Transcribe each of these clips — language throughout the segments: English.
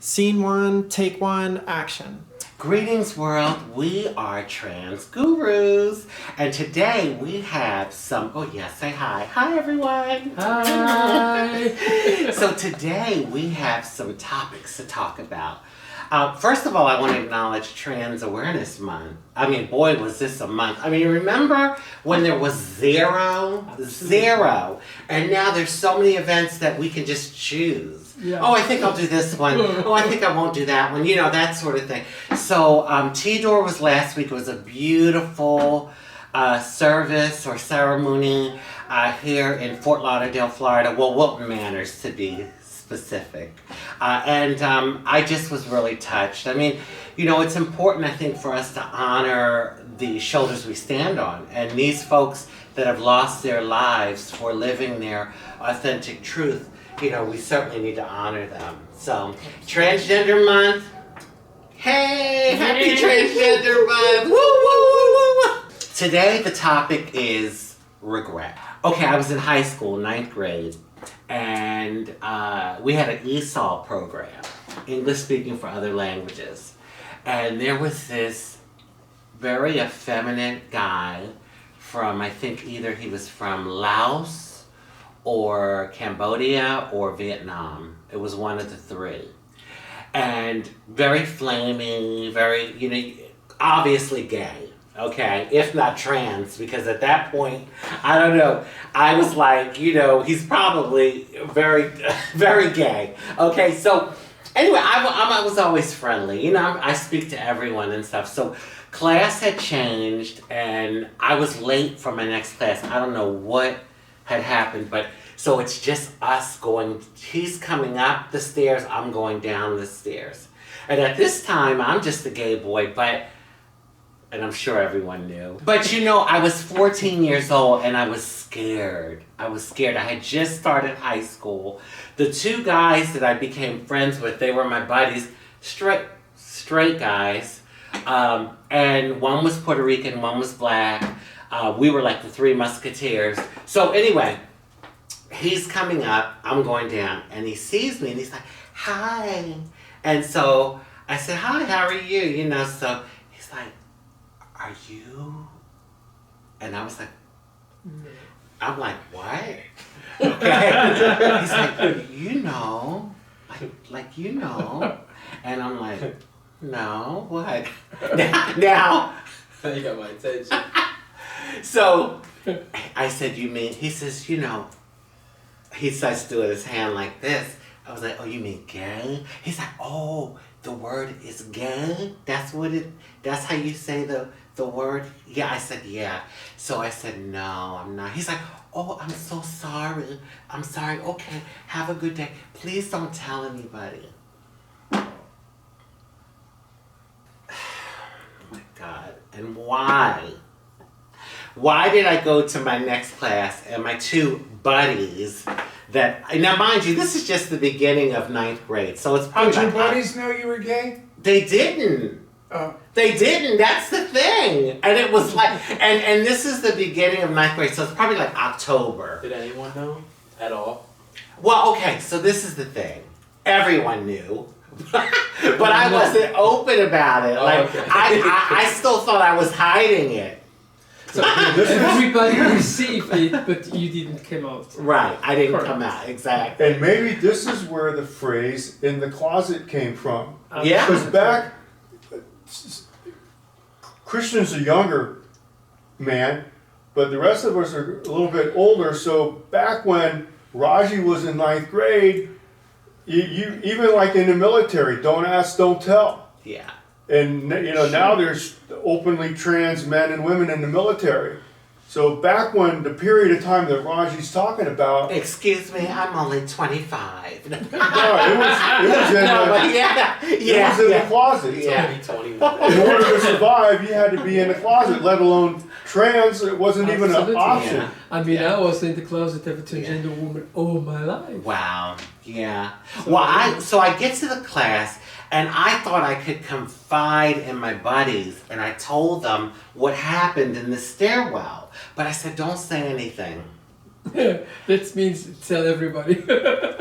Scene one, take one, action. Greetings world, we are trans gurus, and today we have some, say hi. Hi everyone. Hi. So today we have some topics to talk about. First of all, I want to acknowledge Trans Awareness Month. I mean, boy, was this a month. I mean, remember when there was zero, and now there's so many events that we can just choose. Yeah. Oh, I think I'll do this one. Oh, I think I won't do that one. You know, that sort of thing. So, T-Door was last week. It was a beautiful service or ceremony here in Fort Lauderdale, Florida. Well, Wilton Manors to be specific. And I just was really touched. I mean, you know, it's important, I think, for us to honor the shoulders we stand on. And these folks that have lost their lives for living their authentic truth, you know, we certainly need to honor them. So, Transgender Month. Hey, happy Transgender Month. Woo, woo, woo, woo. Today, the topic is regret. Okay, I was in high school, 9th grade, and we had an ESOL program, English speaking for other languages. And there was this very effeminate guy from, I think either he was from Laos or Cambodia or Vietnam. It was one of the three. And very flaming, very, you know, obviously gay, okay? If not trans, because at that point, I don't know, I was like, you know, he's probably very, very gay. Okay, so anyway, I was always friendly. You know, I speak to everyone and stuff. So class had changed and I was late for my next class. I don't know what had happened, but so it's just us going, he's coming up the stairs, I'm going down the stairs. And at this time, I'm just a gay boy, and I'm sure everyone knew. But you know, I was 14 years old and I was scared. I had just started high school. The two guys that I became friends with, they were my buddies, straight guys. And one was Puerto Rican, one was black. We were like the Three Musketeers. So anyway, he's coming up, I'm going down, and he sees me and he's like, hi. And so I said, hi, how are you? You know, so he's like, are you? And I was like, I'm like, what? Okay. He's like, you know, like you know. And I'm like, no, what? Now. You got my attention. So I said, you mean, he says, you know, he starts doing his hand like this. I was like, oh, you mean gay? He's like, oh, the word is gay? That's how you say the word? Yeah, I said, yeah. So I said, no, I'm not. He's like, oh, I'm so sorry. I'm sorry. Okay, have a good day. Please don't tell anybody. Oh my God. And why? Why did I go to my next class and my two buddies that, now mind you, this is just the beginning of 9th grade, so it's probably Did your buddies know you were gay? They didn't. Oh. They didn't, that's the thing. And it was like, and this is the beginning of 9th grade, so it's probably like October. Did anyone know at all? Well, okay, so this is the thing. Everyone knew. But I wasn't open about it. Like, okay. I still thought I was hiding it. So everybody received it, but you didn't come out. Right, I didn't Correct. come out, exactly. And maybe this is where the phrase "in the closet" came from. Yeah. Because back, Christian's a younger man, but the rest of us are a little bit older. So back when Raji was in 9th grade, you even like in the military, don't ask, don't tell. Yeah. And you know, now there's openly trans men and women in the military. So back when the period of time that Raji's talking about, Excuse me, I'm only 25. no, it was in, it was in the closet. Yeah. Maybe 21. In order to survive, you had to be in the closet, let alone trans. It wasn't even an Absolutely. option. Yeah. I mean, I was in the closet of a transgender woman all my life. Wow. Yeah. Well, I get to the class and I thought I could confide in my buddies, and I told them what happened in the stairwell. But I said, don't say anything. That means tell everybody.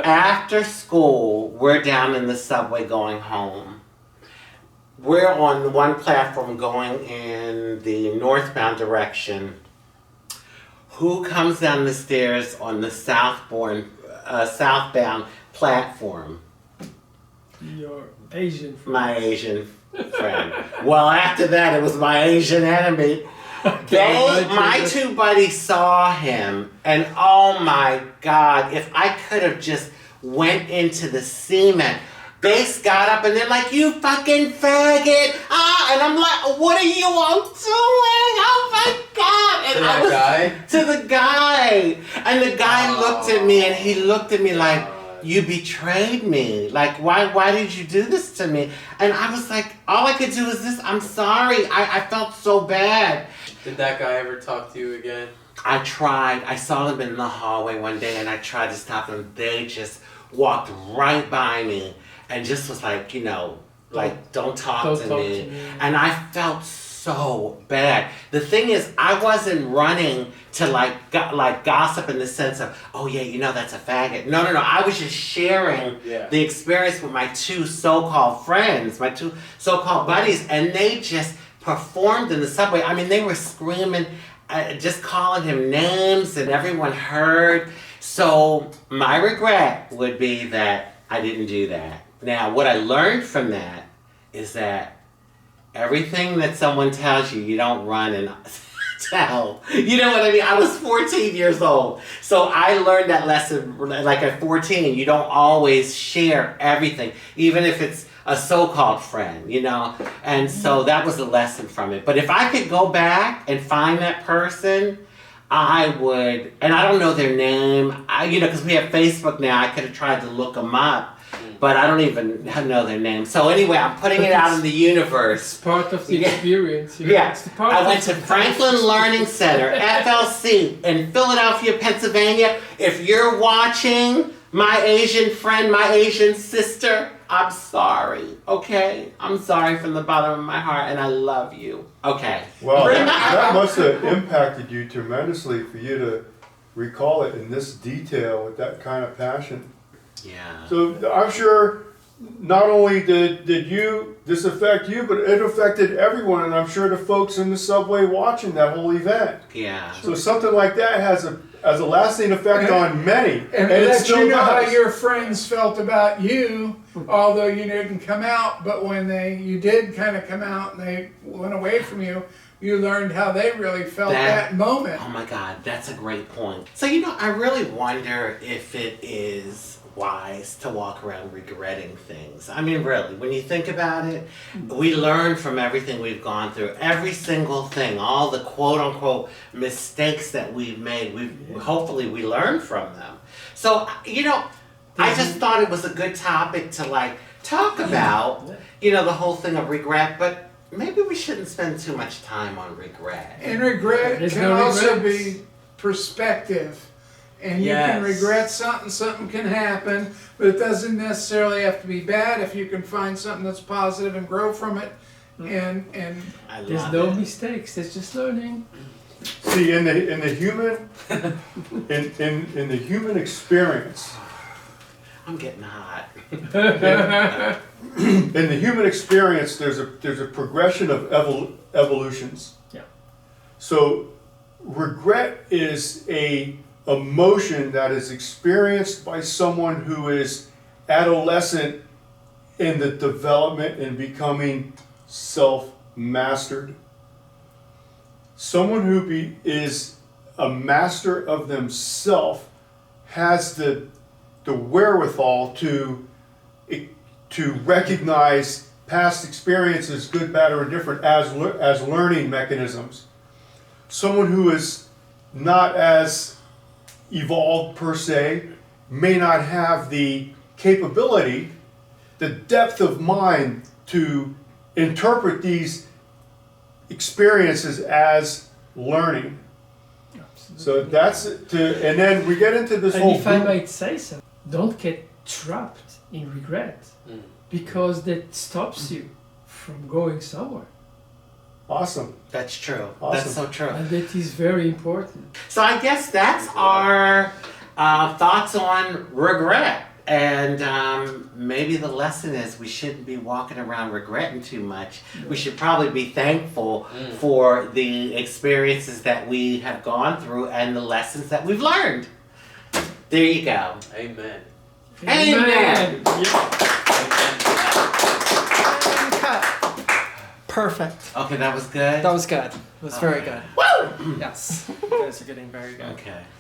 After school, we're down in the subway going home. We're on one platform going in the northbound direction. Who comes down the stairs on the southbound platform? Your Asian friend. My Asian friend. Well, after that, it was my Asian enemy. My two buddies saw him, and oh my God, if I could have just went into the cement. They got up and they're like, "You fucking faggot!" And I'm like, "What are you all doing? Oh my God!" And To that guy? To the guy, and the guy looked at me, and he looked at me like, "You betrayed me. Like, why did you do this to me?" And I was like, all I could do is this. I'm sorry. I felt so bad. Did that guy ever talk to you again? I tried. I saw them in the hallway one day, and I tried to stop them. They just walked right by me and just was like, don't talk to me. And I felt so bad. The thing is, I wasn't running to like gossip in the sense of, oh yeah, that's a faggot. No. I was just sharing the experience with my two so-called friends, my two so-called buddies, and they just performed in the subway. I mean, they were screaming, just calling him names, and everyone heard. So my regret would be that I didn't do that. Now, what I learned from that is that everything that someone tells you, you don't run and tell. You know what I mean? I was 14 years old. So I learned that lesson like at 14. You don't always share everything, even if it's a so-called friend, And so that was a lesson from it. But if I could go back and find that person, I would, and I don't know their name, because we have Facebook now, I could have tried to look them up. But I don't even know their name. So anyway, I'm putting it out in the universe. It's part of the experience. Yeah. It's the part I went to Franklin Learning Center, FLC, in Philadelphia, Pennsylvania. If you're watching, my Asian friend, my Asian sister, I'm sorry, okay? I'm sorry from the bottom of my heart, and I love you. Okay. Well, that must have impacted you tremendously for you to recall it in this detail with that kind of passion. Yeah. So I'm sure not only did this affect you, but it affected everyone, and I'm sure the folks in the subway watching that whole event. Yeah. So something like that has a lasting effect on many. And it let still you know how does. your friends felt about you, although you didn't come out, but when you did kind of come out and they went away from you, you learned how they really felt that moment. Oh my God, that's a great point. So, I really wonder if it is wise to walk around regretting things. I mean, really, when you think about it, we learn from everything we've gone through. Every single thing, all the quote-unquote mistakes that we've made, hopefully we learn from them. So, I just thought it was a good topic to talk about, the whole thing of regret, but maybe we shouldn't spend too much time on regret. And regret There's can no also regrets. be perspective. And you can regret something can happen, but it doesn't necessarily have to be bad if you can find something that's positive and grow from it. And there's no mistakes, there's just learning. See, in the human in the human experience, I'm getting hot. in the human experience, there's a progression of evolutions. Yeah. So regret is a emotion that is experienced by someone who is adolescent in the development and becoming self-mastered. Someone who is a master of themselves has the wherewithal to recognize past experiences, good, bad, or indifferent, as learning mechanisms. Someone who is not as evolved per se may not have the capability, the depth of mind to interpret these experiences as learning. Absolutely. So that's and then we get into this And whole if I group- might say so, don't get trapped in regret because that stops you from going somewhere. Awesome. That's true. Awesome. That's so true. And that is very important. So I guess that's our thoughts on regret. And maybe the lesson is we shouldn't be walking around regretting too much. We should probably be thankful for the experiences that we have gone through and the lessons that we've learned. There you go. Amen. Amen. Perfect. Okay, that was good. That was good. It was very good. Woo! Yes. You guys are getting very good. Okay.